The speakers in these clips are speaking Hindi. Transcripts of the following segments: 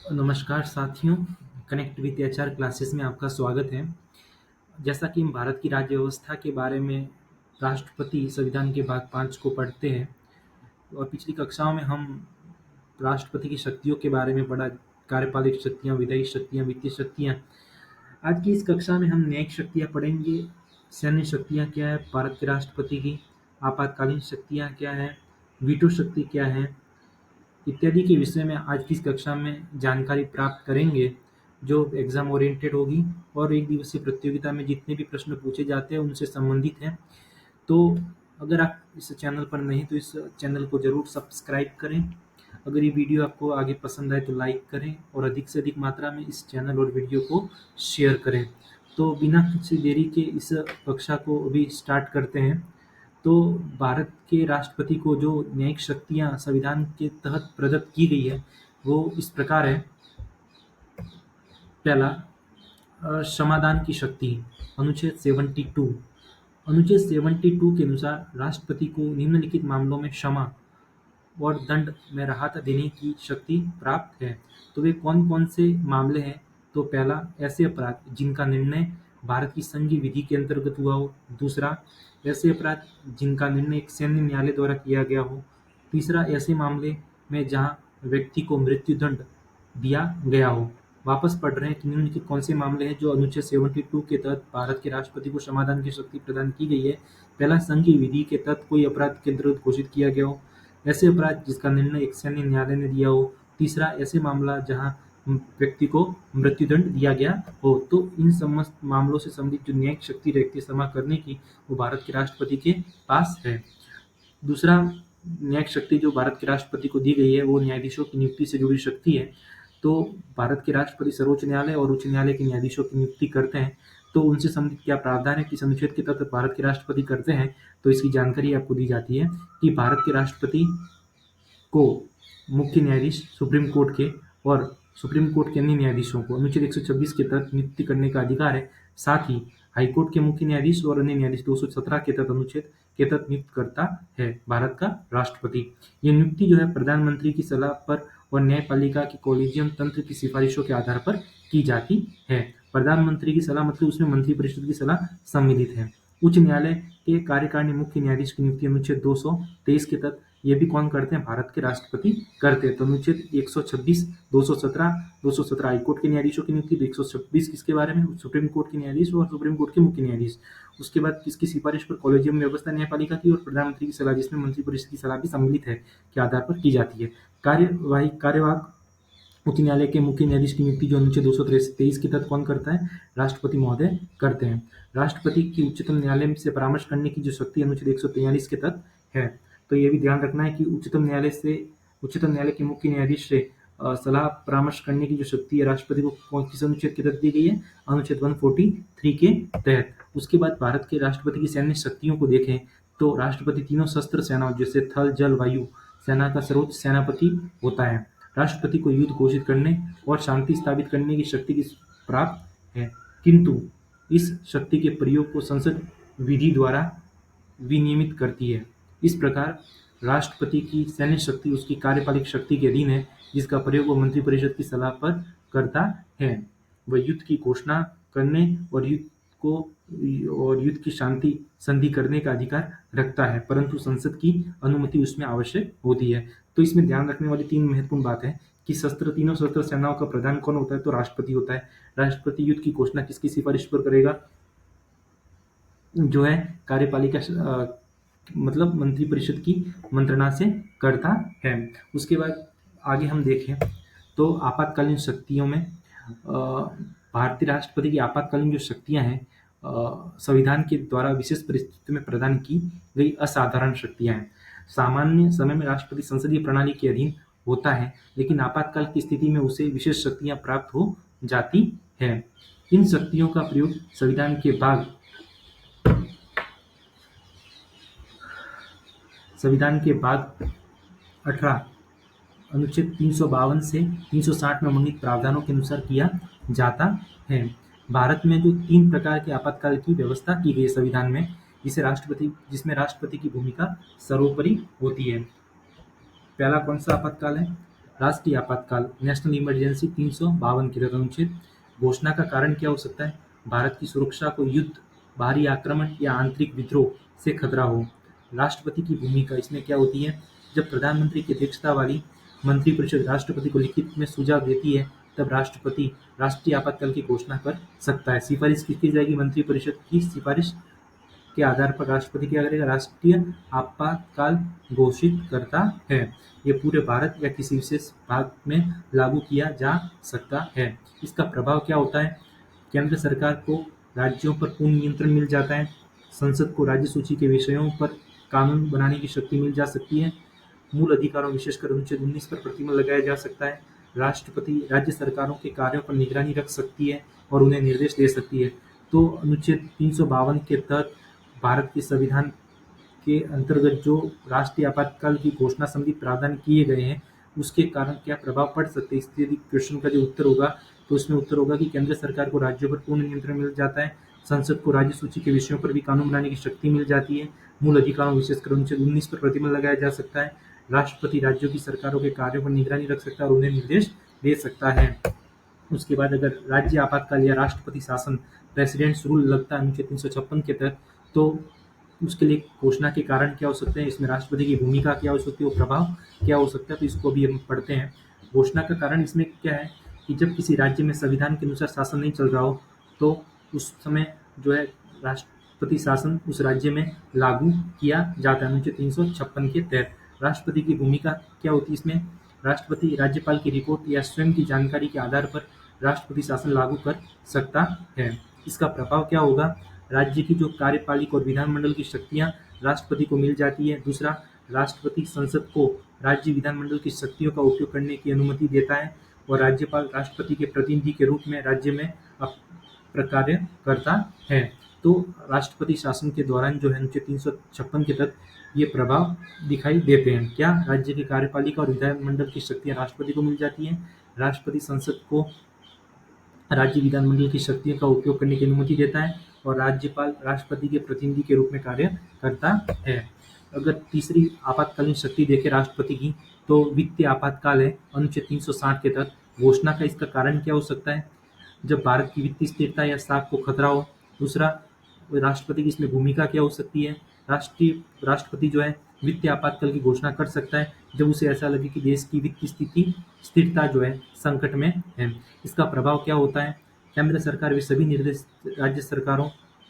नमस्कार साथियों, कनेक्ट विद एचआर क्लासेस में आपका स्वागत है। जैसा कि हम भारत की राज्य व्यवस्था के बारे में राष्ट्रपति संविधान के भाग 5 को पढ़ते हैं और पिछली कक्षाओं में हम राष्ट्रपति की शक्तियों के बारे में पढ़ा, कार्यपालिक शक्तियाँ, विधायी शक्तियाँ, वित्तीय शक्तियाँ। आज की इस कक्षा में हम न्यायिक शक्तियाँ पढ़ेंगे, सैन्य शक्तियाँ क्या है भारत के राष्ट्रपति की, आपातकालीन शक्तियाँ क्या है, वीटो शक्ति क्या है इत्यादि के विषय में आज की इस कक्षा में जानकारी प्राप्त करेंगे, जो एग्जाम ओरिएंटेड होगी और एक दिवसीय प्रतियोगिता में जितने भी प्रश्न पूछे जाते हैं उनसे संबंधित हैं। तो अगर आप इस चैनल पर नहीं तो इस चैनल को ज़रूर सब्सक्राइब करें। अगर ये वीडियो आपको आगे पसंद आए तो लाइक करें और अधिक से अधिक मात्रा में इस चैनल और वीडियो को शेयर करें। तो बिना किसी देरी के इस कक्षा को अभी स्टार्ट करते हैं। तो भारत के राष्ट्रपति को जो न्यायिक शक्तियाँ संविधान के तहत प्रदत्त की गई है वो इस प्रकार है। पहला, क्षमादान की शक्ति, अनुच्छेद 72। अनुच्छेद 72 के अनुसार राष्ट्रपति को निम्नलिखित मामलों में क्षमा और दंड में राहत देने की शक्ति प्राप्त है। तो वे कौन कौन से मामले हैं? तो पहला, ऐसे अपराध जिनका निर्णय भारत की संघीय विधि के अंतर्गत हुआ हो। दूसरा, ऐसे अपराध जिनका निर्णय एक सैन्य न्यायालय द्वारा किया गया हो। तीसरा, ऐसे मामले में जहां व्यक्ति को मृत्युदंड दिया गया हो। वापस पढ़ रहे हैं कि निम्नलिखित कौन से मामले हैं जो अनुच्छेद 72 के तहत भारत के राष्ट्रपति को क्षमादान की शक्ति प्रदान की गई है। पहला, संघीय विधि के तहत कोई अपराध के अंतर्गत घोषित किया गया हो। ऐसे अपराध जिसका निर्णय एक सैन्य न्यायालय ने दिया हो। तीसरा, ऐसे मामला जहां व्यक्ति को मृत्युदंड दिया गया हो। तो इन समस्त मामलों से संबंधित जो न्यायिक शक्ति रहती है क्षमा करने की, वो भारत के राष्ट्रपति के पास है। दूसरा न्यायिक शक्ति जो भारत के राष्ट्रपति को दी गई है वो न्यायाधीशों की नियुक्ति से जुड़ी शक्ति है। तो भारत के राष्ट्रपति सर्वोच्च न्यायालय और उच्च न्यायालय के न्यायाधीशों की नियुक्ति करते हैं। तो उनसे संबंधित क्या प्रावधान है, किस अनुच्छेद के तहत भारत के राष्ट्रपति करते हैं, तो इसकी जानकारी आपको दी जाती है कि भारत के राष्ट्रपति को मुख्य न्यायाधीश सुप्रीम कोर्ट के और सुप्रीम कोर्ट के अन्य न्यायाधीशों को अनुच्छेद 126 के तहत नियुक्ति करने का अधिकार है। साथ ही हाईकोर्ट के मुख्य न्यायाधीश और अन्य न्यायाधीश 217 के तहत अनुच्छेद के तहत नियुक्त करता है भारत का राष्ट्रपति। ये नियुक्ति जो है प्रधानमंत्री की सलाह पर और न्यायपालिका की कोलिजियम तंत्र की सिफारिशों के आधार पर की जाती है। प्रधानमंत्री की सलाह मतलब उसमें मंत्रिपरिषद की सलाह सम्मिलित है। उच्च न्यायालय के कार्यकारिणी मुख्य न्यायाधीश की नियुक्ति अनुच्छेद 223 के तहत ये भी कौन करते हैं? भारत के राष्ट्रपति करते हैं। तो अनुच्छेद 126, 217 हाईकोर्ट के न्यायाधीशों की नियुक्ति, 126 किसके बारे में? सुप्रीम कोर्ट के न्यायाधीश और सुप्रीम कोर्ट के मुख्य न्यायाधीश। उसके बाद किसकी सिफारिश पर? कॉलेजियम व्यवस्था न्यायपालिका की और प्रधानमंत्री की सलाह, जिसमें मंत्रिपरिषद की सलाह भी सम्मिलित है, के आधार पर की जाती है। कार्यवाहक उच्च न्यायालय के मुख्य न्यायाधीश की नियुक्ति जो अनुच्छेद 223 के तहत कौन करता है? राष्ट्रपति महोदय करते हैं। राष्ट्रपति की उच्चतम न्यायालय से परामर्श करने की जो शक्ति अनुच्छेद 143 के तहत है। तो ये भी ध्यान रखना है कि उच्चतम न्यायालय के मुख्य न्यायाधीश से सलाह परामर्श करने की जो शक्ति है राष्ट्रपति को किस अनुच्छेद के तहत दी गई है? अनुच्छेद 143 के तहत। उसके बाद भारत के राष्ट्रपति की सैन्य शक्तियों को देखें तो राष्ट्रपति तीनों शस्त्र सेनाओं जैसे थल, जल, वायु सेना का सर्वोच्च सेनापति होता है। राष्ट्रपति को युद्ध घोषित करने और शांति स्थापित करने की शक्ति की प्राप्त है, किंतु इस शक्ति के प्रयोग को संसद विधि द्वारा विनियमित करती है। इस प्रकार राष्ट्रपति की सैन्य शक्ति उसकी कार्यपालिक शक्ति के अधीन है, जिसका प्रयोग वो मंत्रिपरिषद की सलाह पर करता है। वह युद्ध की घोषणा करने और युद्ध की शांति संधि करने का अधिकार रखता है, परंतु संसद की अनुमति उसमें आवश्यक होती है। तो इसमें ध्यान रखने वाली तीन महत्वपूर्ण बात है कि तीनों शस्त्र सेनाओं का प्रधान कौन होता है? तो राष्ट्रपति होता है। राष्ट्रपति युद्ध की घोषणा किसकी सिफारिश पर करेगा? जो है कार्यपालिका मतलब मंत्रिपरिषद की मंत्रणा से करता है। उसके बाद आगे हम देखें तो आपातकालीन शक्तियों में भारतीय राष्ट्रपति की आपातकालीन जो शक्तियां हैं संविधान के द्वारा विशेष परिस्थितियों में प्रदान की गई असाधारण शक्तियां हैं। सामान्य समय में राष्ट्रपति संसदीय प्रणाली के अधीन होता है, लेकिन आपातकाल की स्थिति में उसे विशेष शक्तियां प्राप्त हो जाती है। इन शक्तियों का प्रयोग संविधान के भाग 18 अनुच्छेद 352 से 360 में वर्णित प्रावधानों के अनुसार किया जाता है। भारत में जो 3 प्रकार के आपातकाल की व्यवस्था की गई है संविधान में, जिसमें राष्ट्रपति की भूमिका सर्वोपरि होती है। पहला कौन सा आपातकाल है? राष्ट्रीय आपातकाल नेशनल इमरजेंसी 352 के तहत अनुच्छेद घोषणा का कारण क्या हो सकता है? भारत की सुरक्षा को युद्ध, बाहरी आक्रमण या आंतरिक विद्रोह से खतरा हो। राष्ट्रपति की भूमिका इसमें क्या होती है? जब प्रधानमंत्री की अध्यक्षता वाली मंत्रिपरिषद राष्ट्रपति को लिखित में सुझाव देती है, तब राष्ट्रपति राष्ट्रीय आपातकाल की घोषणा कर सकता है। सिफारिश किसकी जाएगी? मंत्रिपरिषद की सिफारिश के आधार पर राष्ट्रपति क्या करेगा? राष्ट्रीय आपातकाल घोषित करता है। ये पूरे भारत या किसी विशेष भाग में लागू किया जा सकता है। इसका प्रभाव क्या होता है? केंद्र सरकार को राज्यों पर पूर्ण नियंत्रण मिल जाता है। संसद को राज्य सूची के विषयों पर कानून बनाने की शक्ति मिल जा सकती है। मूल अधिकारों विशेषकर अनुच्छेद 19 पर प्रतिबंध लगाया जा सकता है। राष्ट्रपति राज्य सरकारों के कार्यों पर निगरानी रख सकती है और उन्हें निर्देश दे सकती है। तो अनुच्छेद 352 के तहत भारत के संविधान के अंतर्गत जो राष्ट्रीय आपातकाल की घोषणा संबंधी प्रावधान किए गए हैं, उसके कारण क्या प्रभाव पड़ सकते हैं? इस क्वेश्चन का जो उत्तर होगा, तो उसमें उत्तर होगा कि केंद्र सरकार को राज्यों पर पूर्ण नियंत्रण मिल जाता है। संसद को राज्य सूची के विषयों पर भी कानून बनाने की शक्ति मिल जाती है। मूल अधिकारों विशेषकर अनुच्छेद 19 पर प्रतिबंध लगाया जा सकता है। राष्ट्रपति राज्यों की सरकारों के कार्यों पर निगरानी रख सकता है और उन्हें निर्देश दे सकता है। उसके बाद अगर राज्य आपातकाल या राष्ट्रपति शासन प्रेसिडेंट्स रूल लगता है अनुच्छेद 356 के तहत, तो उसके लिए घोषणा के कारण क्या हो सकते हैं, इसमें राष्ट्रपति की भूमिका क्या हो सकती है, वो प्रभाव क्या हो सकता है, तो इसको भी हम पढ़ते हैं। घोषणा का कारण इसमें क्या है कि जब किसी राज्य में संविधान के अनुसार शासन नहीं चल रहा हो, तो उस समय जो है राष्ट्रपति शासन उस राज्य में लागू किया जाता है अनुच्छेद 356 के तहत। राष्ट्रपति की भूमिका क्या होती है इसमें? राष्ट्रपति राज्यपाल की रिपोर्ट या स्वयं की जानकारी के आधार पर राष्ट्रपति शासन लागू कर सकता है। इसका प्रभाव क्या होगा? राज्य की जो कार्यपालिका और विधानमंडल की शक्तियां राष्ट्रपति को मिल जाती है। दूसरा, राष्ट्रपति संसद को राज्य विधानमंडल की शक्तियों का उपयोग करने की अनुमति देता है और राज्यपाल राष्ट्रपति के प्रतिनिधि के रूप में राज्य में कार्य करता है। तो राष्ट्रपति शासन के दौरान जो है अनुच्छेद 356 के तहत ये प्रभाव दिखाई देते हैं। क्या? राज्य की कार्यपालिका और विधानमंडल की शक्तियां राष्ट्रपति को मिल जाती हैं। राष्ट्रपति संसद को राज्य विधानमंडल की शक्तियों का उपयोग करने की अनुमति देता है और राज्यपाल राष्ट्रपति के प्रतिनिधि के रूप में कार्य करता है। अगर तीसरी आपातकालीन शक्ति देखें राष्ट्रपति की, तो वित्तीय आपातकाल है अनुच्छेद 360 के तहत। घोषणा का इसका कारण क्या हो सकता है? जब भारत की वित्तीय स्थिरता या साख को खतरा हो। दूसरा, राष्ट्रपति की इसमें भूमिका क्या हो सकती है? राष्ट्रपति जो है वित्तीय आपातकाल की घोषणा कर सकता है जब उसे ऐसा लगे कि देश की वित्तीय स्थिरता जो है संकट में है। इसका प्रभाव क्या होता है? केंद्र सरकार वे सभी निर्देश राज्य सरकारों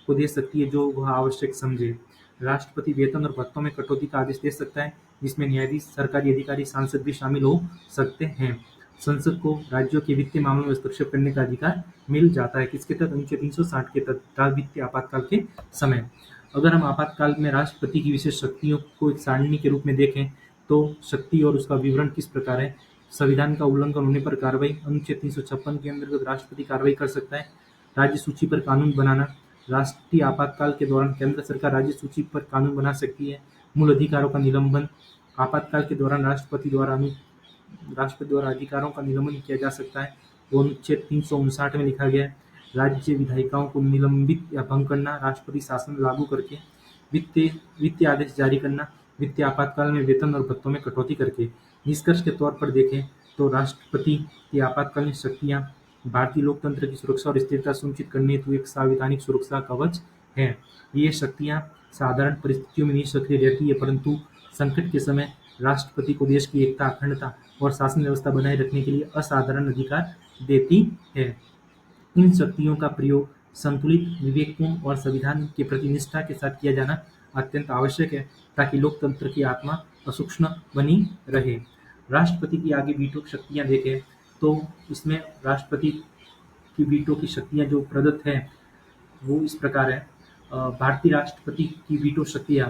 को दे सकती है जो वह आवश्यक समझे। राष्ट्रपति वेतन और भत्तों में कटौती का आदेश दे सकता है, जिसमें न्यायाधीश, सरकारी अधिकारी, सांसद भी शामिल हो सकते हैं। संसद को राज्यों के वित्तीय मामलों में हस्तक्षेप करने का अधिकार मिल जाता है। किसके तहत? अनुच्छेद 360 के तहत, वित्तीय आपातकाल के समय। अगर हम आपातकाल में राष्ट्रपति की विशेष शक्तियों को एक सारणी के रूप में देखें, तो शक्ति और उसका विवरण किस प्रकार है? संविधान का उल्लंघन होने पर कार्रवाई अनुच्छेद 356 के अंतर्गत राष्ट्रपति कार्रवाई कर सकता है। राज्य सूची पर कानून बनाना, राष्ट्रीय आपातकाल के दौरान केंद्र सरकार राज्य सूची पर कानून बना सकती है। मूल अधिकारों का निलंबन, आपातकाल के दौरान राष्ट्रपति द्वारा अधिकारों का निलंबन किया जा सकता है, वो अनुच्छेद 359 में लिखा गया है। राज्य विधायिकाओं को निलंबित या भंग करना, राष्ट्रपति शासन लागू करके, वित्तीय आदेश जारी करना, वित्तीय आपातकाल में वेतन और भत्तों में कटौती करके। निष्कर्ष के तौर पर देखें तो राष्ट्रपति की आपातकालीन शक्तियां भारतीय लोकतंत्र की सुरक्षा और स्थिरता सुनिश्चित करने हेतु एक संवैधानिक सुरक्षा कवच है। ये शक्तियां साधारण परिस्थितियों में नहीं सक्रिय रहती है, परंतु संकट के समय राष्ट्रपति को देश की एकता, अखंडता और शासन व्यवस्था बनाए रखने के लिए असाधारण अधिकार देती है। इन शक्तियों का प्रयोग संतुलित, विवेकपूर्ण और संविधान के प्रति निष्ठा के साथ किया जाना अत्यंत आवश्यक है, ताकि लोकतंत्र की आत्मा असूक्ष्म बनी रहे। राष्ट्रपति की आगे वीटो शक्तियां देखें तो इसमें राष्ट्रपति की वीटो की शक्तियां जो प्रदत्त हैं वो इस प्रकार है। भारतीय राष्ट्रपति की वीटो शक्तियां,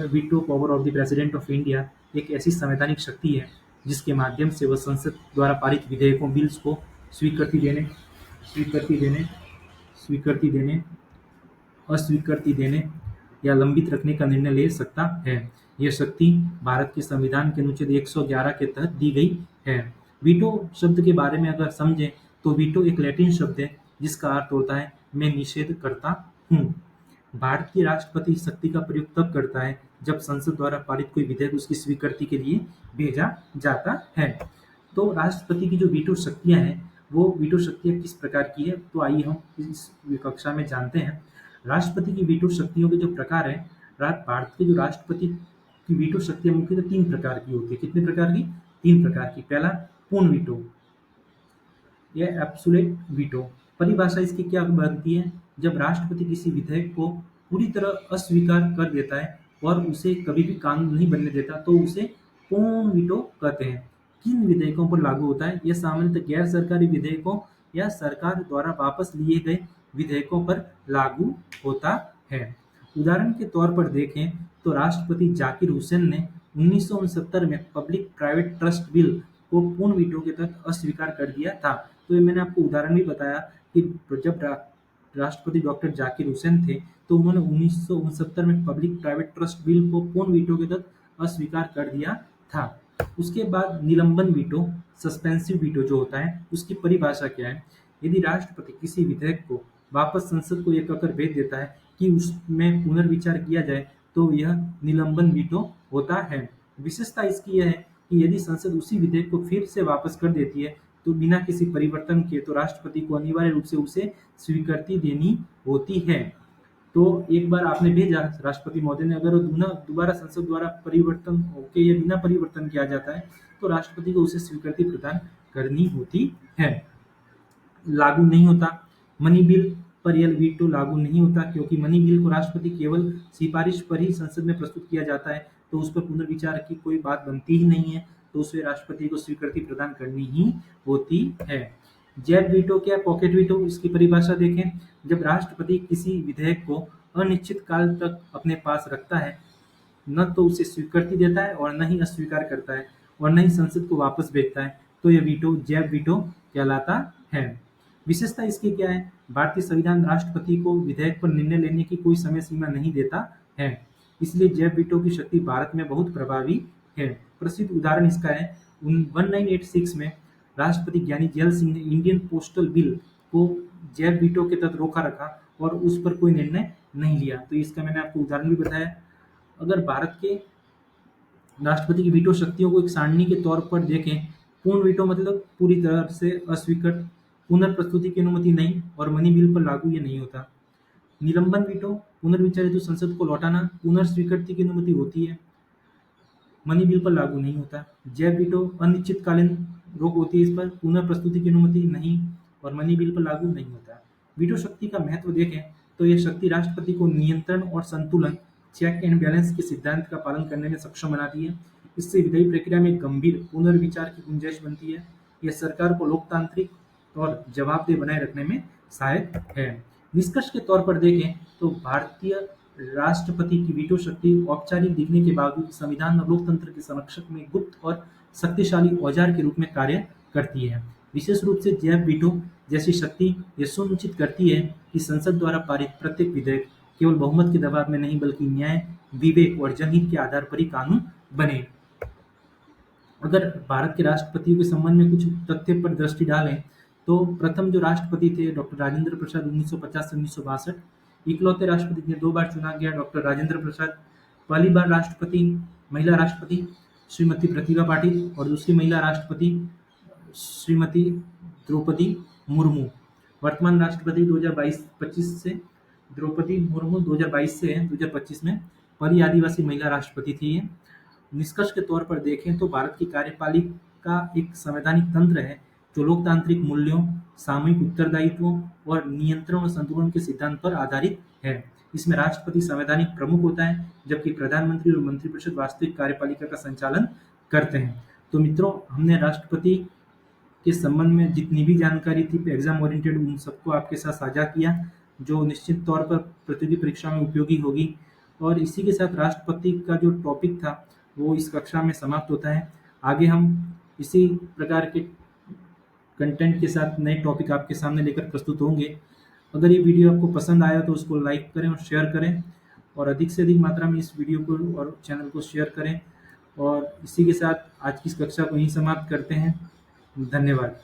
veto power of the president of India एक ऐसी संवैधानिक शक्ति है जिसके माध्यम से वह संसद द्वारा पारित विधेयकों, बिल्स को स्वीकृति देने, अस्वीकृति देने या लंबित रखने का निर्णय ले सकता है। यह शक्ति भारत के संविधान के अनुच्छेद 111 के तहत दी गई है। वीटो शब्द के बारे में अगर समझें तो वीटो एक लैटिन शब्द है जिसका अर्थ होता है मैं निषेध करता हूँ। भारत की राष्ट्रपति शक्ति का प्रयोग तब करता है जब संसद द्वारा पारित कोई विधेयक उसकी स्वीकृति के लिए भेजा जाता है। तो राष्ट्रपति की जो वीटो शक्तियां हैं, वो वीटो शक्तियां किस प्रकार की है, तो आइए हम इस कक्षा में जानते हैं। राष्ट्रपति की वीटो शक्तियों के जो प्रकार है, भारत के जो राष्ट्रपति की वीटो शक्तियां मुख्यतः 3 प्रकार की होती है। कितने प्रकार की? 3 प्रकार की। पहला, पूर्ण वीटो या एब्सोल्यूट वीटो। परिभाषा इसकी क्या बनती है? जब राष्ट्रपति किसी विधेयक को पूरी तरह अस्वीकार कर देता है और उसे कभी भी कानून नहीं बनने देता, तो उसे पूर्ण वीटो कहते हैं। किन विधेयकों पर लागू होता है? यह सामान्यतः गैर सरकारी विधेयकों या सरकार द्वारा वापस लिए गए विधेयकों पर लागू होता है। उदाहरण के तौर पर देखें तो राष्ट्रपति जाकिर हुसैन ने 1969 में पब्लिक प्राइवेट ट्रस्ट बिल को पूर्ण वीटो के तहत अस्वीकार कर दिया था। तो ये मैंने आपको उदाहरण भी बताया कि जब राष्ट्रपति डॉक्टर जाकिर हुसैन थे, तो उन्होंने 1969 में पब्लिक प्राइवेट ट्रस्ट बिल को पूर्ण वीटो के तहत अस्वीकार कर दिया था। उसके बाद निलंबन वीटो, सस्पेंसिव वीटो जो होता है, उसकी परिभाषा क्या है? यदि राष्ट्रपति किसी विधेयक को वापस संसद को यह कहकर भेज देता है कि उसमें पुनर्विचार किया जाए, तो यह निलंबन वीटो होता है। विशेषता इसकी यह है कि यदि संसद उसी विधेयक को फिर से वापस कर देती है, तो बिना किसी परिवर्तन के तो राष्ट्रपति को अनिवार्य रूप से उसे स्वीकृति देनी होती है। तो एक बार आपने भेजा राष्ट्रपति महोदय ने, अगर दोबारा संसद द्वारा परिवर्तन होकर या बिना परिवर्तन किया जाता है, तो राष्ट्रपति को उसे स्वीकृति प्रदान करनी होती है। लागू नहीं होता। मनी बिल पर यह वीटो लागू नहीं होता, क्योंकि मनी बिल को राष्ट्रपति केवल सिफारिश पर ही संसद में प्रस्तुत किया जाता है, तो उस पर पुनर्विचार की कोई बात बनती ही नहीं है, तो उसे राष्ट्रपति को स्वीकृति प्रदान करनी ही होती है। जैब वीटो क्या, पॉकेट वीटो, इसकी परिभाषा देखें। जब राष्ट्रपति किसी विधेयक को अनिश्चित काल तक अपने पास रखता है, न तो उसे स्वीकृति देता है और न ही अस्वीकार करता है और न ही संसद को वापस भेजता है, तो यह वीटो जैब वीटो कहलाता है। विशेषता इसकी क्या है? भारतीय संविधान राष्ट्रपति को विधेयक पर निर्णय लेने की कोई समय सीमा नहीं देता है, इसलिए जैब वीटो की शक्ति भारत में बहुत प्रभावी है। प्रसिद्ध उदाहरण इसका है 1986 में राष्ट्रपति ज्ञानी जैल सिंह ने इंडियन पोस्टल बिल को जैब वीटो के तहत रोका रखा और उस पर कोई निर्णय नहीं लिया। तो इसका मैंने आपको उदाहरण भी बताया। अगर भारत के राष्ट्रपति की वीटो शक्तियों को एक सारणी के तौर पर देखें, पूर्ण वीटो मतलब पूरी तरह से अस्वीकृत, पुनर्प्रस्तुति की अनुमति नहीं और मनी बिल पर लागू ये नहीं होता। निलंबन वीटो, पुनर्विचार हेतु संसद को लौटाना, पुनर्स्वीकृति की अनुमति होती है, मनी बिल पर लागू नहीं होता। जैब वीटो, अनिश्चितकालीन रोक होती है इस पर, पुनर्प्रस्तुति की अनुमति नहीं और मनी बिल पर लागू नहीं होता। वीटो शक्ति का महत्व देखें तो यह शक्ति राष्ट्रपति को नियंत्रण और संतुलन, चेक एंड बैलेंस के सिद्धांत का पालन करने में सक्षम बनाती है। इससे विधायी प्रक्रिया में गंभीर पुनर्विचार की गुंजाइश बनती है। यह सरकार को लोकतांत्रिक और जवाबदेह बनाए रखने में सहायक है। निष्कर्ष के तौर पर देखें तो भारतीय राष्ट्रपति की वीटो शक्ति औपचारिक दिखने के बावजूद संविधान और लोकतंत्र के संरक्षक में गुप्त और शक्तिशाली औजार के रूप में कार्य करती है। विशेष रूप से जैब वीटो जैसी शक्ति यह सुनिश्चित करती है कि संसद द्वारा पारित प्रत्येक विधेयक केवल बहुमत के दबाव में नहीं, बल्कि न्याय, विवेक और जनहित के आधार पर ही कानून बने। अगर भारत के राष्ट्रपतियों के संबंध में कुछ तथ्य पर दृष्टि डालें, तो प्रथम जो राष्ट्रपति थे डॉक्टर राजेंद्र प्रसाद 1950 से 1962, इकलौते राष्ट्रपति जिन्हें 2 बार चुना गया डॉक्टर राजेंद्र प्रसाद। पहली बार राष्ट्रपति महिला राष्ट्रपति श्रीमती प्रतिभा पाटिल और दूसरी महिला राष्ट्रपति श्रीमती द्रौपदी मुर्मू। वर्तमान राष्ट्रपति 2022-25 से द्रौपदी मुर्मू 2022 से है, 2025 में पहली आदिवासी महिला राष्ट्रपति थी ये। निष्कर्ष के तौर पर देखें तो भारत की कार्यपालिका एक संवैधानिक तंत्र है जो लोकतांत्रिक मूल्यों, सामूहिक उत्तरदायित्वों और नियंत्रण और संतुलन के सिद्धांत पर आधारित है। इसमें राष्ट्रपति संवैधानिक प्रमुख होता है, जबकि प्रधानमंत्री और मंत्रिपरिषद वास्तविक कार्यपालिका का संचालन करते हैं। तो मित्रों, हमने राष्ट्रपति के संबंध में जितनी भी जानकारी थी एग्जाम ओरिएंटेड, उन सबको आपके साथ साझा किया, जो निश्चित तौर पर प्रतियोगी परीक्षा में उपयोगी होगी। और इसी के साथ राष्ट्रपति का जो टॉपिक था वो इस कक्षा में समाप्त होता है। आगे हम इसी प्रकार के कंटेंट के साथ नए टॉपिक आपके सामने लेकर प्रस्तुत होंगे। अगर ये वीडियो आपको पसंद आया तो उसको लाइक करें और शेयर करें, और अधिक से अधिक मात्रा में इस वीडियो को और चैनल को शेयर करें। और इसी के साथ आज की इस कक्षा को यहीं समाप्त करते हैं। धन्यवाद।